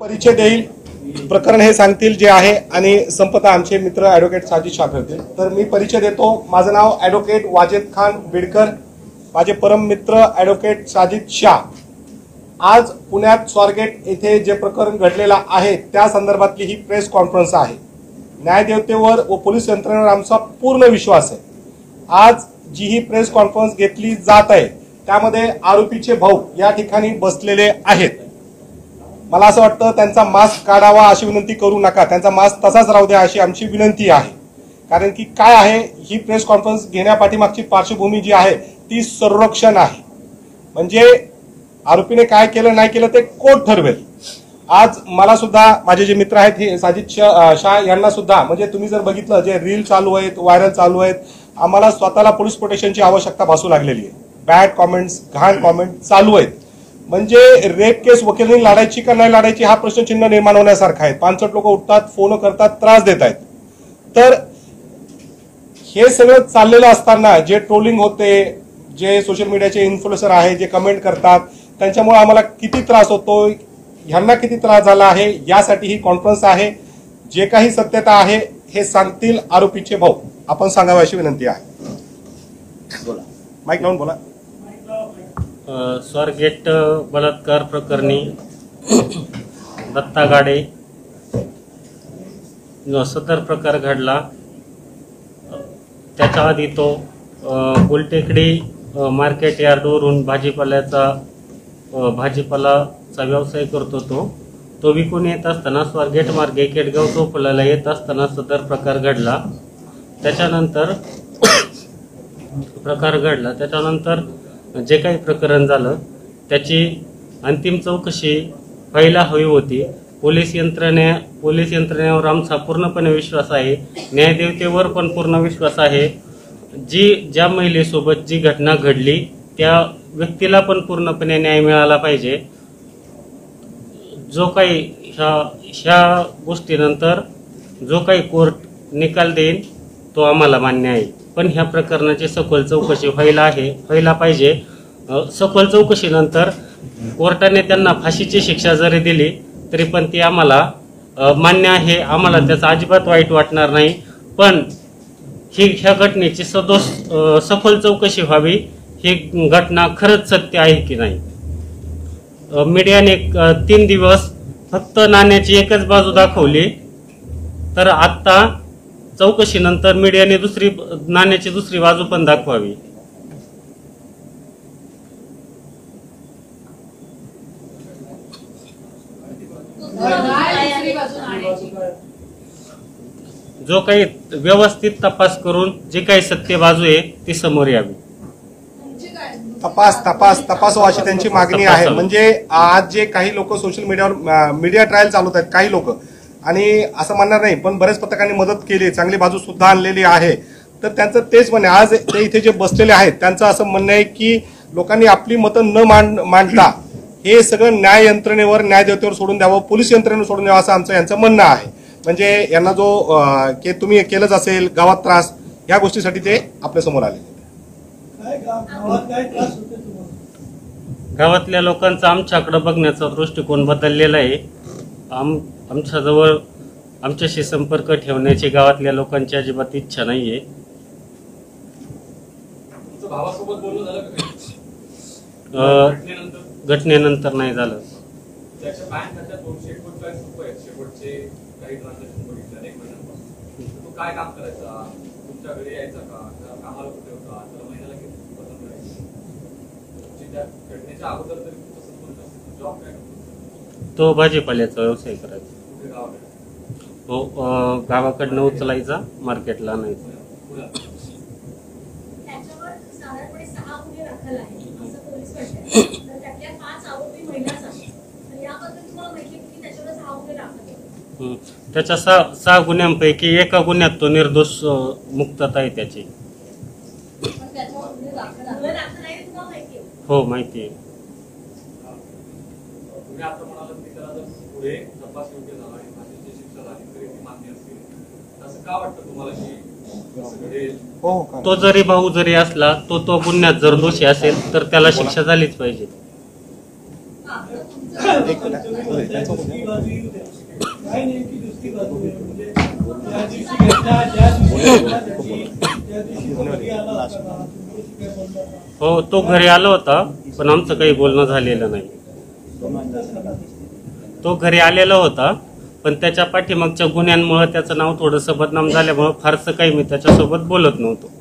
परिचय देईल, प्रकरण हे सांगतील जे आहे आणि संपता आमचे मित्र ॲडव्होकेट साजिद शाह करतील। तर मी परिचय देतो। माझं नाव ॲडव्होकेट वाजेद खान बिडकर, माझे परम मित्र ॲडव्होकेट साजिद शाह। आज पुण्यात स्वारगेट येथे जे प्रकरण घडलेलं आहे त्या संदर्भातली ही प्रेस कॉन्फरन्स आहे। न्यायदेवतेवर व पोलीस यंत्रणेवर आमचा पूर्ण विश्वास आहे। आज जी ही प्रेस कॉन्फरन्स घेतली जात आहे त्यामध्ये आरोपीचे भाऊ या ठिकाणी बसलेले आहेत। मला असं वाटतं त्यांचा मास्क काढावा अशी विनंती करू नका, त्यांचा मास्क तसाच राहू द्या अशी आमची विनंती आहे। कारण की काय आहे, ही प्रेस कॉन्फरन्स घेण्यापाठीमागची पार्श्वभूमी जी आहे ती संरक्षण आहे। म्हणजे आरोपीने काय केलं नाही केलं ते कोर्ट ठरवेल। आज मला सुद्धा माझे जे मित्र आहेत हे साजिद शाह यांना सुद्धा, म्हणजे तुम्ही जर बघितलं जे रील चालू आहेत, व्हायरल चालू आहेत, आम्हाला स्वतःला पोलीस प्रोटेक्शनची आवश्यकता भासू लागलेली आहे। बॅड कॉमेंट्स, घाण कॉमेंट चालू आहेत। म्हणजे रेप केस वकिलांनी लढायची का नाही लढायची हा प्रश्नचिन्ह निर्माण होण्यासारखा आहे। 5 लोक उठतात, फोन करतात, त्रास देत आहेत। तर हे सगळं चाललेलं असताना जे ट्रोलिंग होते, जे सोशल मीडियाचे इन्फ्लुएन्सर आहे, जे कमेंट करतात, त्यांच्यामुळे आम्हाला किती त्रास होतो, ह्यांना किती त्रास झाला आहे, यासाठी ही कॉन्फरन्स आहे। जे काही सत्यता आहे हे सांगतील आरोपीचे भाऊ। आपण सांगावी अशी विनंती आहे। बोला, माईक लावून बोला। स्वारगेट बलात्कार प्रकरणी दत्ता गाडे सदर प्रकार घडला। त्याच्या आधी तो गुलटेकडी मार्केट यार्डवरून भाजीपालाचा व्यवसाय करतो। तो विकून येत असताना स्वारगेट मार्गे केडगाव चौफुलाला येत असताना सदर प्रकार घडला। त्याच्यानंतर जे काही प्रकरण झालं त्याची अंतिम चौकशी व्हायला हवी होती। पोलीस यंत्रणेवर आमचा पूर्णपणे विश्वास आहे, न्यायदेवतेवर पण पूर्ण विश्वास आहे। ज्या महिलेसोबत जी घटना घडली त्या व्यक्तीला पण पूर्णपणे न्याय मिळाला पाहिजे। जो काही ह्या गोष्टीनंतर जो काही कोर्ट निकाल देईल तो आम्हाला मान्य आहे, पण ह्या प्रकरणाची सखोल चौकशी व्हायला पाहिजे। सखोल चौकशीनंतर कोर्टाने त्यांना फाशीची शिक्षा जरी दिली तरी पण ती आम्हाला मान्य आहे, आम्हाला त्याचा अजिबात वाईट वाटणार नाही। पण ह्या घटनेची सखोल चौकशी व्हावी, ही घटना खरंच सत्य आहे की नाही। मीडियाने 3 दिवस फक्त नाण्याची एकच बाजू दाखवली, तर आता चौकशीनंतर मीडियाने नाण्याची दुसरी बाजू पण दाखवावी। जो काही व्यवस्थित तपास करून जे काही सत्य बाजू आहे ती समोर यावी। तपासावा अशी त्यांची मागणी आहे। म्हणजे आज जे काही लोक सोशल मीडियावर मीडिया ट्रायल चालवत आहेत काही लोक, आणि असं म्हणणार नाही पण बरेच पत्रकारांनी मदत केली, चांगली बाजू सुद्धा आणलेली आहे। तर त्यांचं तेच म्हणणे, आज ते इथे जे बसलेले आहेत त्यांचं असं म्हणणं आहे की लोकांनी आपली मतं न मांडता हे सगळं न्याय यंत्रणेवर, न्यायदेवतेवर सोडून द्यावं, पोलीस यंत्रणेवर सोडून द्यावं असं यांचं म्हणणं आहे। म्हणजे यांना जो की तुम्ही केलंच असेल गावात त्रास, या गोष्टीसाठी ते आपल्या समोर आले। गावातल्या लोकांचा आमच्याकडे बघण्याचा दृष्टिकोन बदललेला आहे। आमच्याजवळ आमच्याशी संपर्क ठेवण्याची गावातल्या लोकांची अजिबात इच्छा नाहीये। घटनेनंतर नाही झालं। तो भाजीपाल्याचा व्यवसाय करायचा। हो, गावाकडनं उचलायचा, मार्केटला आणायचा। त्याच्या 6 गुन्ह्यांपैकी एका गुन्ह्यात तो निर्दोष मुक्तता आहे त्याची। हो, माहिती आहे। तो जरी भाऊ जरी असला, तो गुन्ह्यात जर दोषी असेल तर त्याला शिक्षा झालीच पाहिजे। एक मिनिट त्यांचं बोलणं. हो, तो घरी आला होता, पण आमचं काही बोलणं झालेलं नाही. तो घरी आलेला होता, पण त्याच्या पाठीमागच्या गुन्ह्यांमुळे त्याचं नाव थोडंसं बदनाम झाल्यामुळे फारसं काही मी त्याच्यासोबत बोलत नव्हतो.